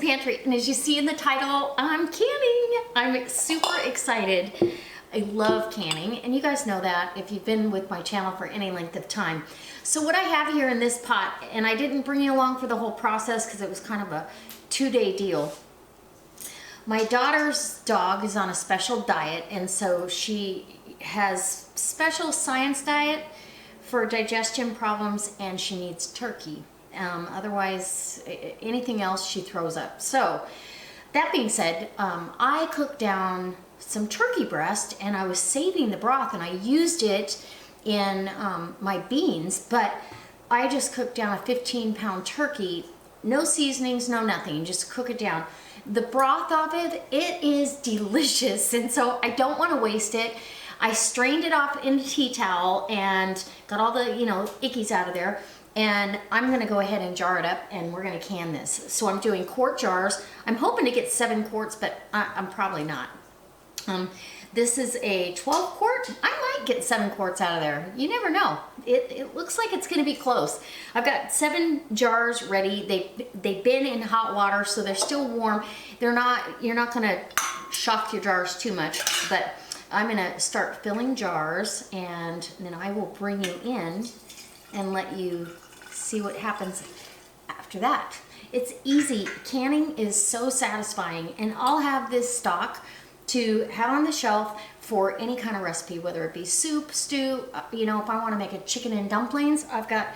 Pantry, and as you see in the title, I'm canning. I'm super excited. I love canning, and you guys know that if you've been with my channel for any length of time. So what I have here in this pot, and I didn't bring you along for the whole process because it was kind of a 2-day deal. My daughter's dog is on a special diet, and so she has special science diet for digestion problems, and she needs turkey. Otherwise, anything else she throws up. So that being said, I cooked down some turkey breast, and I was saving the broth, and I used it in my beans, but I just cooked down a 15-pound turkey, no seasonings, no nothing, just cook it down. The broth of it, it is delicious, and so I don't want to waste it. I strained it off in a tea towel and got all the, ickies out of there. And I'm gonna go ahead and jar it up, and we're gonna can this. So I'm doing quart jars. I'm hoping to get 7 quarts, but I'm probably not. This is a 12 quart. I might get 7 quarts out of there. You never know. It looks like it's gonna be close. I've got 7 jars ready. They've been in hot water, so they're still warm. You're not gonna shock your jars too much, but I'm gonna start filling jars, and then I will bring you in and let you see what happens after that. It's easy. Canning is so satisfying, and I'll have this stock to have on the shelf for any kind of recipe, whether it be soup, stew, if I want to make a chicken and dumplings, I've got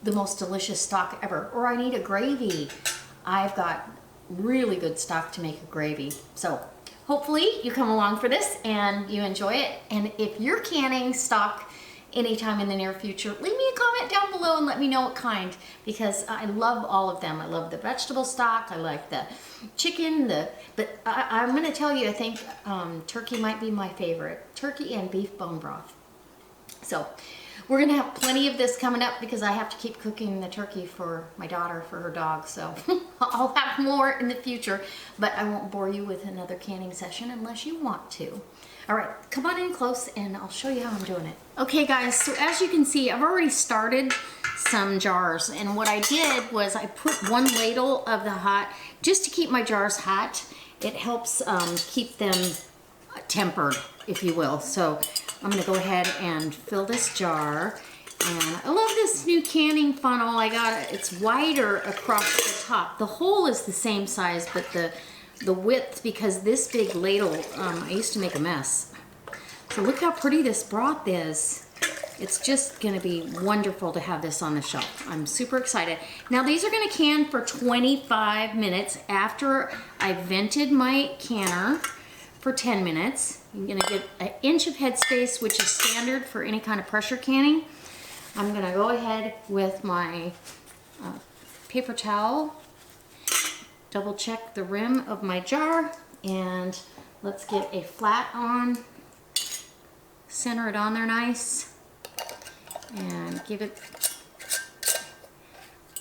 the most delicious stock ever. Or I need a gravy, I've got really good stock to make a gravy. So hopefully you come along for this and you enjoy it. And if you're canning stock anytime in the near future, leave me a comment down below and let me know what kind, because I love all of them. I love the vegetable stock, I like the chicken, but I'm gonna tell you, I think turkey might be my favorite. Turkey and beef bone broth. So we're gonna have plenty of this coming up because I have to keep cooking the turkey for my daughter, for her dog, so I'll have more in the future, but I won't bore you with another canning session unless you want to. All right, come on in close and I'll show you how I'm doing it. Okay guys, so as you can see, I've already started some jars, and what I did was I put 1 ladle of the hot, just to keep my jars hot. It helps keep them tempered, if you will. So I'm gonna go ahead and fill this jar. And I love this new canning funnel. I got it, it's wider across the top. The hole is the same size, but the width, because this big ladle, I used to make a mess. So look how pretty this broth is. It's just gonna be wonderful to have this on the shelf. I'm super excited. Now these are gonna can for 25 minutes after I vented my canner for 10 minutes. I'm gonna get 1 inch of headspace, which is standard for any kind of pressure canning. I'm gonna go ahead with my paper towel, double check the rim of my jar, and let's get a flat on, center it on there nice, and give it,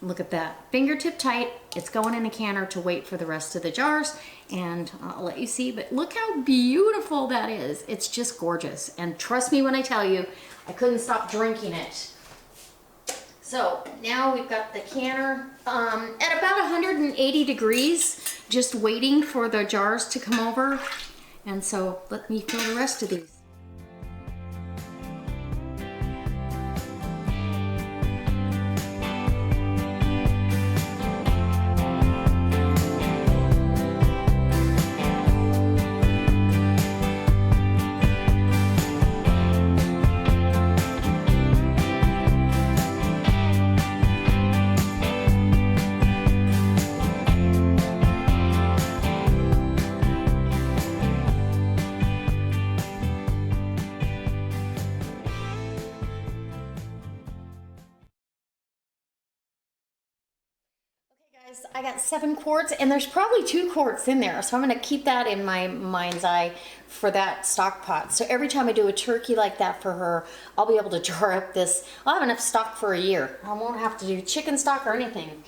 look at that, fingertip tight. It's going in a canner to wait for the rest of the jars, and I'll let you see, but look how beautiful that is. It's just gorgeous, and trust me when I tell you, I couldn't stop drinking it. So now we've got the canner at about 180 degrees, just waiting for the jars to come over. And so let me fill the rest of these. I got 7 quarts, and there's probably 2 quarts in there, so I'm gonna keep that in my mind's eye for that stock pot. So every time I do a turkey like that for her, I'll be able to jar up this. I'll have enough stock for a year. I won't have to do chicken stock or anything.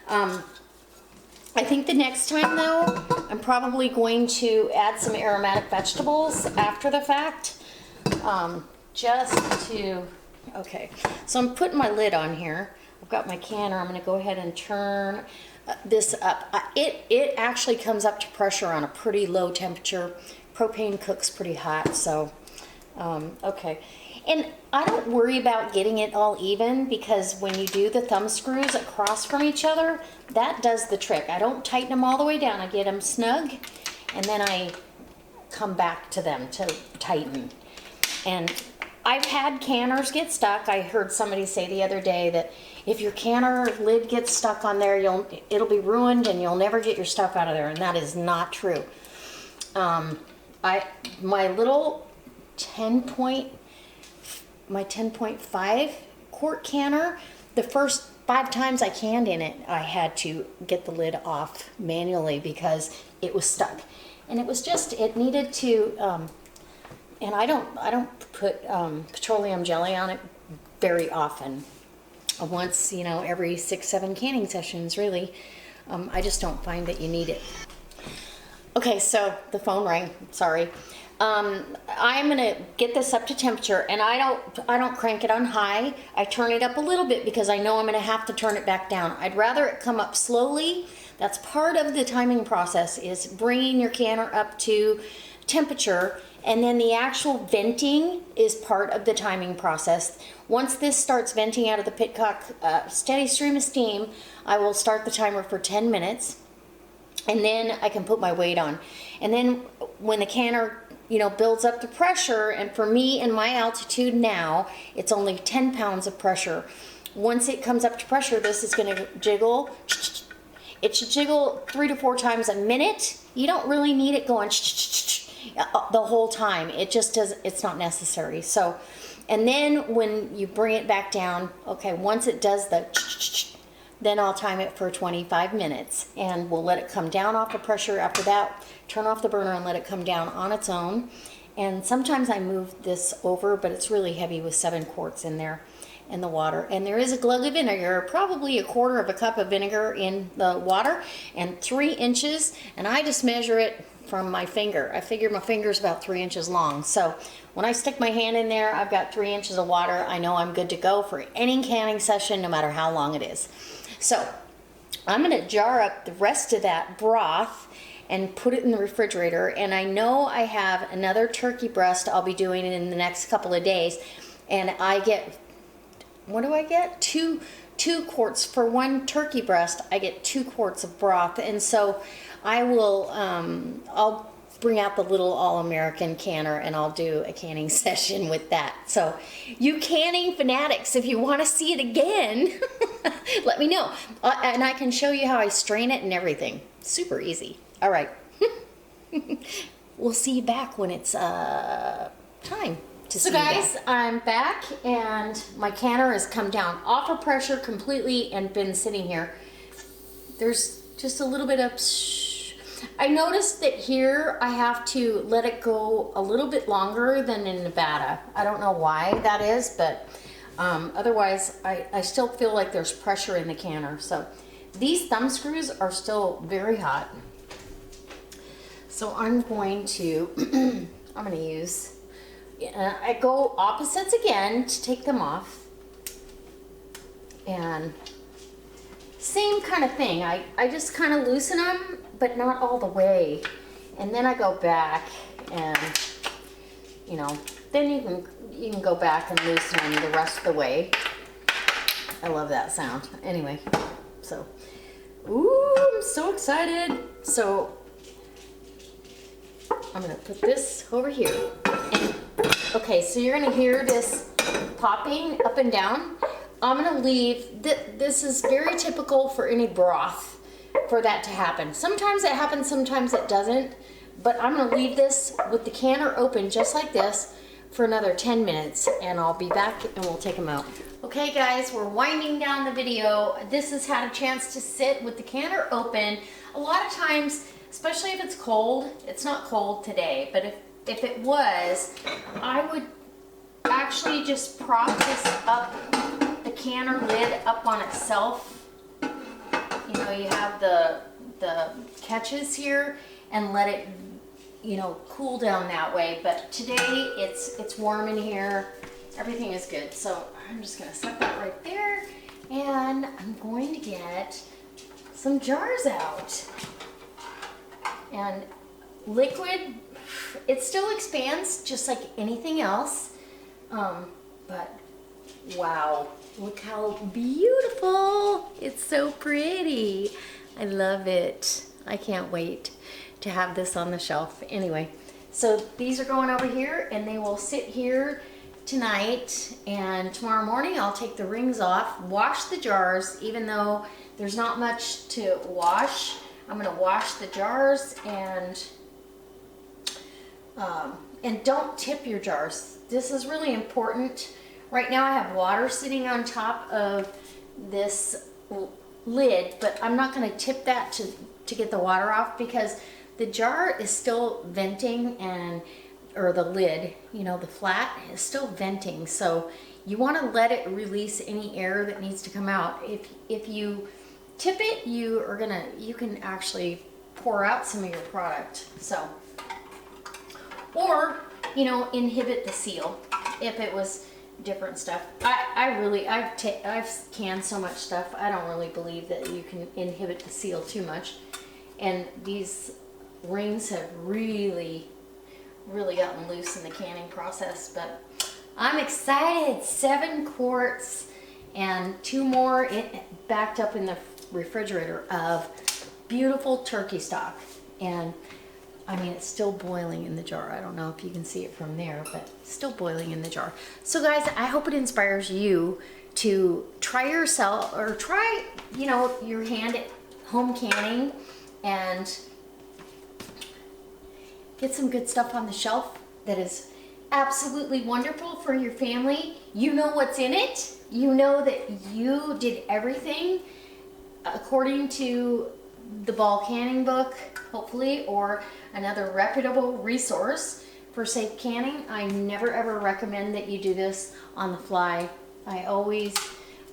I think the next time though, I'm probably going to add some aromatic vegetables after the fact, just to, okay. So I'm putting my lid on here. I've got my canner. I'm gonna go ahead and turn. this up. It actually comes up to pressure on a pretty low temperature. Propane cooks pretty hot, so okay. And I don't worry about getting it all even, because when you do the thumb screws across from each other, that does the trick. I don't tighten them all the way down. I get them snug, and then I come back to them to tighten. And I've had canners get stuck. I heard somebody say the other day that if your canner lid gets stuck on there, it'll be ruined and you'll never get your stuff out of there, and that is not true. My little 10.5 quart canner, the first 5 times I canned in it, I had to get the lid off manually because it was stuck. And it was just, it needed to, and I don't put petroleum jelly on it very often. Once, every 6-7 canning sessions, really. I just don't find that you need it. Okay, so the phone rang, sorry. I'm gonna get this up to temperature, and I don't crank it on high. I turn it up a little bit because I know I'm gonna have to turn it back down. I'd rather it come up slowly. That's part of the timing process, is bringing your canner up to temperature, and then the actual venting is part of the timing process. Once this starts venting out of the pitcock, steady stream of steam, I will start the timer for 10 minutes, and then I can put my weight on. And then when the canner builds up the pressure, and for me in my altitude now, it's only 10 pounds of pressure. Once it comes up to pressure, this is gonna jiggle. It should jiggle 3 to 4 times a minute. You don't really need it going the whole time. It just does, it's not necessary. So, and then when you bring it back down, okay, once it does the then I'll time it for 25 minutes, and we'll let it come down off the pressure. After that, turn off the burner and let it come down on its own. And sometimes I move this over, but it's really heavy with 7 quarts in there in the water. And there is a glug of vinegar, probably 1/4 cup of vinegar in the water, and 3 inches, and I just measure it from my finger. I figure my finger's about 3 inches long. So when I stick my hand in there, I've got 3 inches of water. I know I'm good to go for any canning session, no matter how long it is. So I'm gonna jar up the rest of that broth and put it in the refrigerator. And I know I have another turkey breast I'll be doing in the next couple of days. And I get, what do I get? Two quarts for 1 turkey breast. I get 2 quarts of broth. And so I will, I'll bring out the little all-American canner and I'll do a canning session with that. So you canning fanatics, if you want to see it again, let me know. And I can show you how I strain it and everything. Super easy. All right. We'll see you back when it's time to see you. So guys, I'm back, and my canner has come down off of pressure completely and been sitting here. There's just a little bit of I noticed that here I have to let it go a little bit longer than in Nevada. I don't know why that is, but otherwise I still feel like there's pressure in the canner. So these thumb screws are still very hot. So I'm going to, I'm going to use, I go opposites again to take them off. And same kind of thing. I just kind of loosen them, but not all the way. And then I go back and, then you can go back and loosen them the rest of the way. I love that sound. Anyway, so, ooh, I'm so excited. So I'm gonna put this over here. And, okay, so you're gonna hear this popping up and down. I'm gonna leave, this is very typical for any broth for that to happen. Sometimes it happens, sometimes it doesn't, but I'm gonna leave this with the canner open just like this for another 10 minutes, and I'll be back and we'll take them out. Okay guys, we're winding down the video. This has had a chance to sit with the canner open. A lot of times, especially if it's cold, it's not cold today, but if it was, I would actually just prop this up, the canner lid up on itself. You have the catches here, and let it, cool down that way. But today it's warm in here. Everything is good. So I'm just gonna set that right there, and I'm going to get some jars out. And liquid, it still expands just like anything else. But wow, look how beautiful. It's so pretty. I love it. I can't wait to have this on the shelf. Anyway, so these are going over here and they will sit here tonight, and tomorrow morning I'll take the rings off, wash the jars. Even though there's not much to wash, I'm gonna wash the jars, and don't tip your jars. This is really important. Right now I have water sitting on top of this lid, but I'm not gonna tip that to get the water off, because the jar is still venting, or the lid, you know, the flat is still venting. So you want to let it release any air that needs to come out. If you tip it, you can actually pour out some of your product. So, or, you know, inhibit the seal if it was different stuff. I've canned so much stuff. I don't really believe that you can inhibit the seal too much. And these rings have really gotten loose in the canning process, but I'm excited. 7 quarts and 2 more backed up in the refrigerator of beautiful turkey stock. And I mean, it's still boiling in the jar. I don't know if you can see it from there, but still boiling in the jar. So guys, I hope it inspires you to try yourself, or try, you know, your hand at home canning, and get some good stuff on the shelf that is absolutely wonderful for your family. You know what's in it. You know that you did everything according to the Ball Canning book, hopefully, or another reputable resource for safe canning. I never ever recommend that you do this on the fly. I always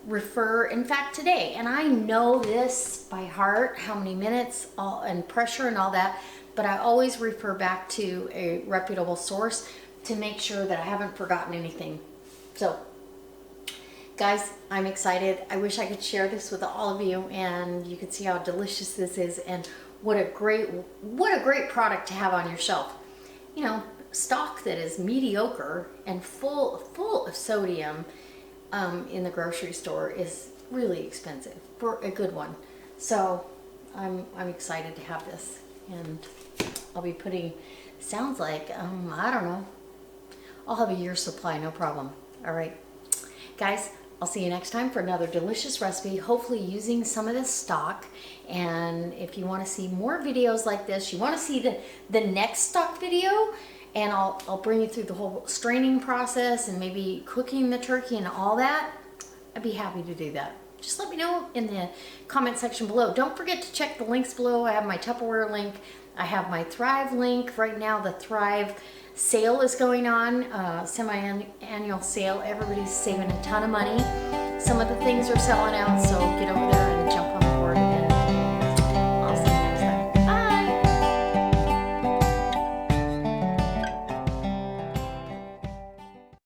refer, in fact today, and I know this by heart, how many minutes and pressure and all that, but I always refer back to a reputable source to make sure that I haven't forgotten anything. So guys, I'm excited. I wish I could share this with all of you, and you could see how delicious this is, and what a great product to have on your shelf. You know, stock that is mediocre and full of sodium in the grocery store is really expensive for a good one. So I'm excited to have this, and I'll be putting, sounds like, I don't know, I'll have a year's supply, no problem. All right, guys, I'll see you next time for another delicious recipe, hopefully using some of this stock. And if you want to see more videos like this, you want to see the next stock video, and I'll bring you through the whole straining process and maybe cooking the turkey and all that, I'd be happy to do that. Just let me know in the comment section below. Don't forget to check the links below. I have my Tupperware link. I have my Thrive link. Right now the Thrive sale is going on, semi-annual sale. Everybody's saving a ton of money. Some of the things are selling out, so get over there and jump on